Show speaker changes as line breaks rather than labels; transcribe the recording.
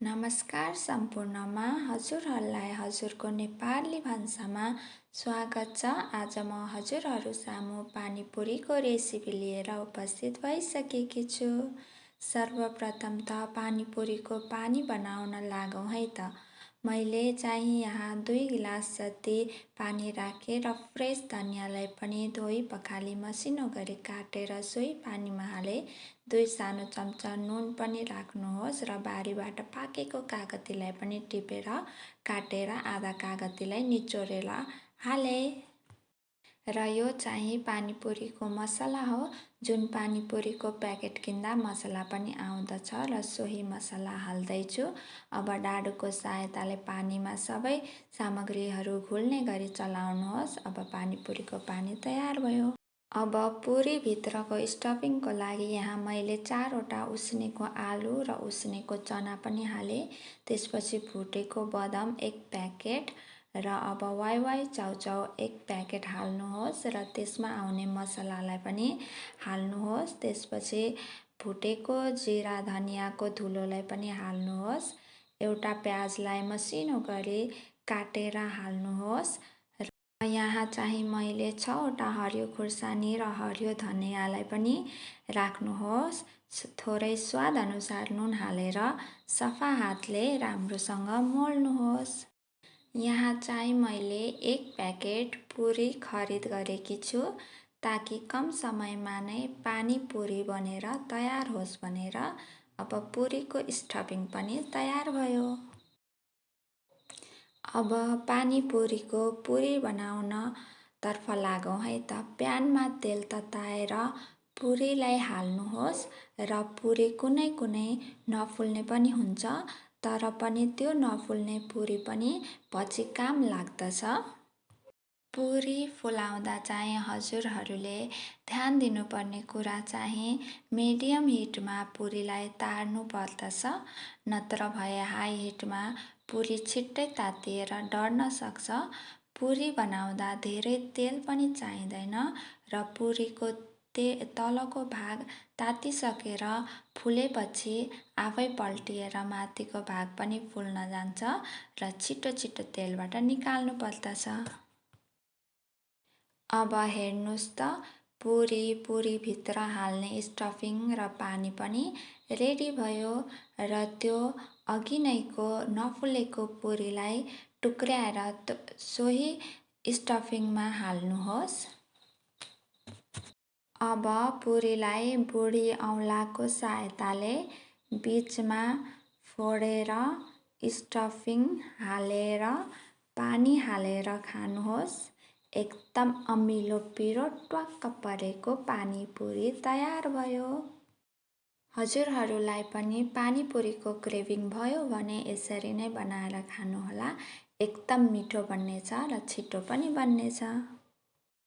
नमस्कार सम्पूर्णमा हजुरहरूलाई हजुरको नेपाली भान्सामा स्वागत छ। आज म हजुरहरू सामु पानीपुरीको रेसिपी लिएर उपस्थित भइसकेकी छु। सर्वप्रथम त पानीपुरीको पानी बनाउन लागौँ है त। मैले चाहिँ यहाँ 2 गिलास जति पानी राखेर फ्रेस धनियाँलाई पनि धोई पखाली मसिनो गरी काटेर सोही पानीमा हाले। 2 सानो चम्चा नुन पनि राख्नुहोस् र बारीबाट पाकेको कागतीलाई पनि टिपेर काटेर आधा कागतीलाई निचोरेर हाले। र यो चाहिँ पानीपुरीको मसला हो, जुन पानीपुरीको प्याकेट किन्दा मसला पनि आउँदछ र सोही मसला हाल्दैछु। अब डाडुको सहायताले पानीमा सबै सामग्रीहरू घुल्ने गरी चलाउनुहोस्। अब पानीपुरीको पानी तयार भयो। अब पुरी भित्रको स्टफिङको लागि यहाँ मैले 4 वटा उसिनेको आलु र उसिनेको चना पनि हाले। त्यसपछि भुटेको बदाम 1 प्याकेट र अब वाइवाई चाउचाउ 1 प्याकेट हाल्नुहोस् र त्यसमा आउने मसलालाई पनि हाल्नुहोस्। त्यसपछि भुटेको जिरा धनियाँको धुलोलाई पनि हाल्नुहोस्। एउटा प्याजलाई मसिनो गरी काटेर हाल्नुहोस्। यहाँ चाहिँ मैले 6 वटा हरियो खुर्सानी र हरियो धनियाँलाई पनि राख्नुहोस्। थोरै स्वाद अनुसार नुन हालेर सफा हातले राम्रोसँग मोल्नुहोस्। यहाँ चाहिँ मैले 1 प्याकेट पुरी खरिद गरेकी छु, ताकि कम समयमा नै पानीपुरी बनेर तयार होस् भनेर। अब पुरीको स्टफिङ पनि तयार भयो। अब पानीपुरीको पुरी बनाउन तर्फ लागौँ है त। प्यानमा तेल तताएर पुरीलाई हाल्नुहोस् र पुरी कुनै कुनै नफुल्ने पनि हुन्छ, तर पनि त्यो नफुल्ने पुरी पनि पछि काम लाग्दछ। पुरी फुलाउँदा चाहिँ हजुरहरूले ध्यान दिनुपर्ने कुरा चाहिँ मिडियम हिटमा पुरीलाई तार्नु पर्दछ, नत्र भए हाई हिटमा पुरी छिट्टै तातिएर डढ्न सक्छ। पुरी बनाउँदा धेरै तेल पनि चाहिँदैन र पुरीको तलको भाग तातिसकेर फुलेपछि आफै पल्टिएर माथिको भाग पनि फुल्न जान्छ र छिटो छिटो तेलबाट निकाल्नु पर्दछ। अब हेर्नुहोस् त, पुरीभित्र हाल्ने स्टफिङ र पानी पनि रेडी भयो र त्यो अघि नैको नफुलेको पुरीलाई टुक्र्याएर सोही स्टफिङमा हाल्नुहोस्। अब पुरीलाई बुढी औँलाको सहायताले बीचमा फोडेर स्टफिङ हालेर पानी हालेर खानुहोस्। एकदम अमिलो पिरो ट्वाक्क परेको पानीपुरी तयार भयो। हजुरहरूलाई पनि पानीपुरीको क्रेभिङ भयो भने यसरी नै बनाएर खानुहोला। एकदम मिठो बन्नेछ र छिटो पनि बन्नेछ।